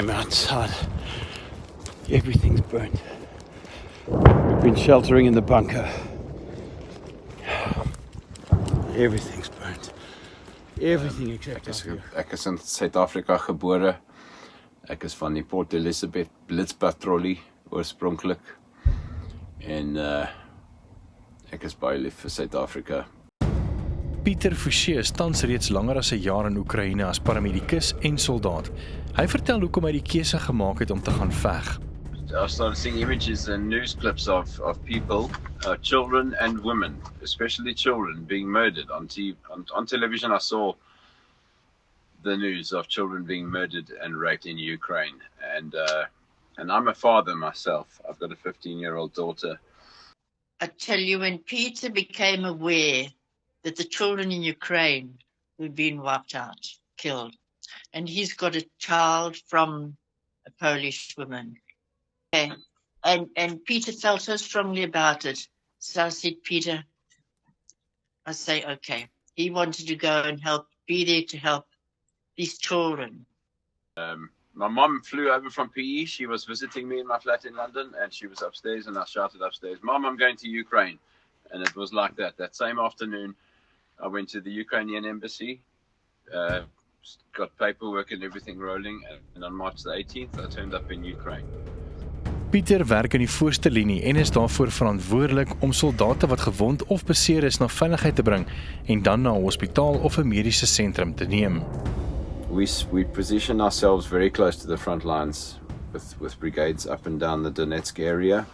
came outside. Everything's burnt. We've been sheltering in the bunker. Everything's burnt. Everything except us here. Ek is in Suid-Afrika gebore. Ek is van die Port Elizabeth Blitzpatrollie oorspronklik. En ek is baie lief vir Suid-Afrika. Pieter Fouché is tans reeds langer as 'n jaar in Oekraïne as paramedikus en soldaat. Hy vertel hoekom hy die keuse gemaak het om te gaan veg. I started seeing images and news clips of people, children and women, especially children, being murdered on television. I saw the news of children being murdered and raped in Ukraine, and I'm a father myself. I've got a 15-year-old daughter. I tell you, when Peter became aware that the children in Ukraine were being wiped out, killed, and he's got a child from a Polish woman. Okay. And Peter felt so strongly about it. So I said, Peter, I say, okay. He wanted to go and help, be there to help these children. My mom flew over from PE. She was visiting me in my flat in London, and she was upstairs, and I shouted upstairs, Mom, I'm going to Ukraine. And it was like that. That same afternoon, I went to the Ukrainian embassy, got paperwork and everything rolling, and on March the 18th, I turned up in Ukraine. Pieter werk in die voorste linie en is daarvoor verantwoordelik om soldate wat gewond of beseer is na veiligheid te bring en dan na 'n hospitaal of 'n mediese sentrum te neem. We position ourselves very close to the front lines with brigades up and down the Donetsk area,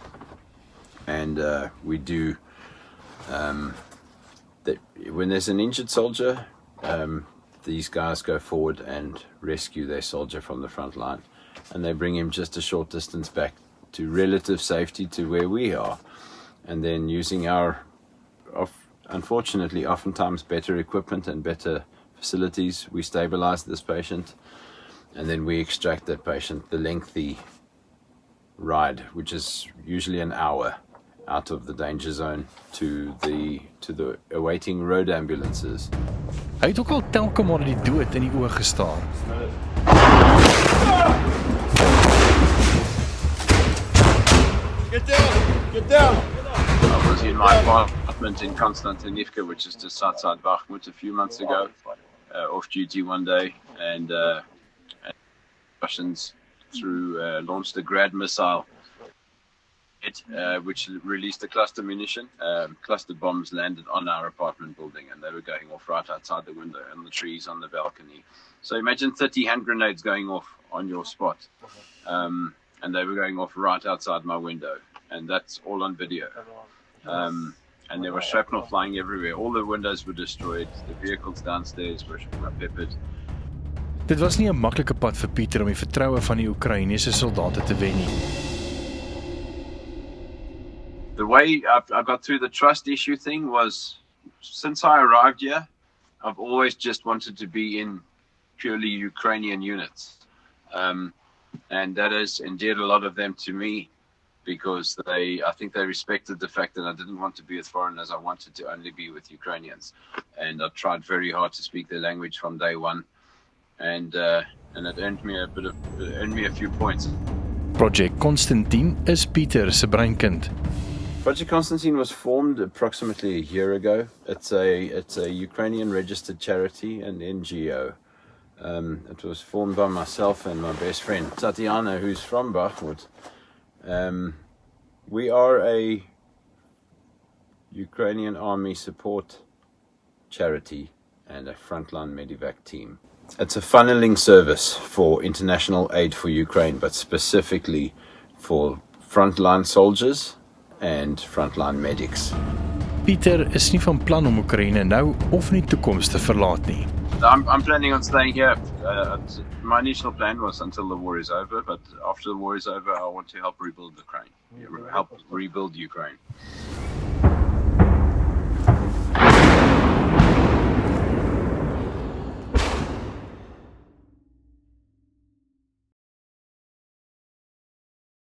and we do when there's an injured soldier, these guys go forward and rescue their soldier from the front line, and they bring him just a short distance back to relative safety to where we are, and then using our unfortunately oftentimes better equipment and better facilities, we stabilize this patient, and then we extract that patient the lengthy ride, which is usually an hour, out of the danger zone to the awaiting road ambulances. Hy het ook al telke maar die dood in die oë gestaar. Get down! Get down! I was in my apartment in Konstantinivka, which is just outside Bakhmut, a few months ago, off duty one day, and Russians launched a Grad missile, which released a cluster munition. Cluster bombs landed on our apartment building, and they were going off right outside the window, on the trees, on the balcony. So imagine 30 hand grenades going off on your spot. And they were going off right outside my window, and that's all on video. And there was shrapnel flying everywhere. All the windows were destroyed. The vehicles downstairs were peppered. Dit was nie 'n maklike pad vir Pieter om die vertroue van die Oekraïense soldate te wen nie. The way I got through the trust issue thing was, since I arrived here, I've always just wanted to be in purely Ukrainian units. And that has endeared a lot of them to me, because I think they respected the fact that I didn't want to be with foreigners. I wanted to only be with Ukrainians, and I've tried very hard to speak their language from day one, and it earned me a few points. Project Constantine is Pieter se breinkind. Project Constantine was formed approximately a year ago. It's a Ukrainian registered charity, an NGO. It was formed by myself and my best friend Tatiana, who's from Bakhmut. We are a Ukrainian army support charity and a frontline medevac team. It's a funneling service for international aid for Ukraine, but specifically for frontline soldiers and frontline medics. Pieter is nie van plan om Oekraïne nou of in die toekoms te verlaat nie. I'm planning on staying here. My initial plan was until the war is over, but after the war is over, I want to help rebuild Ukraine.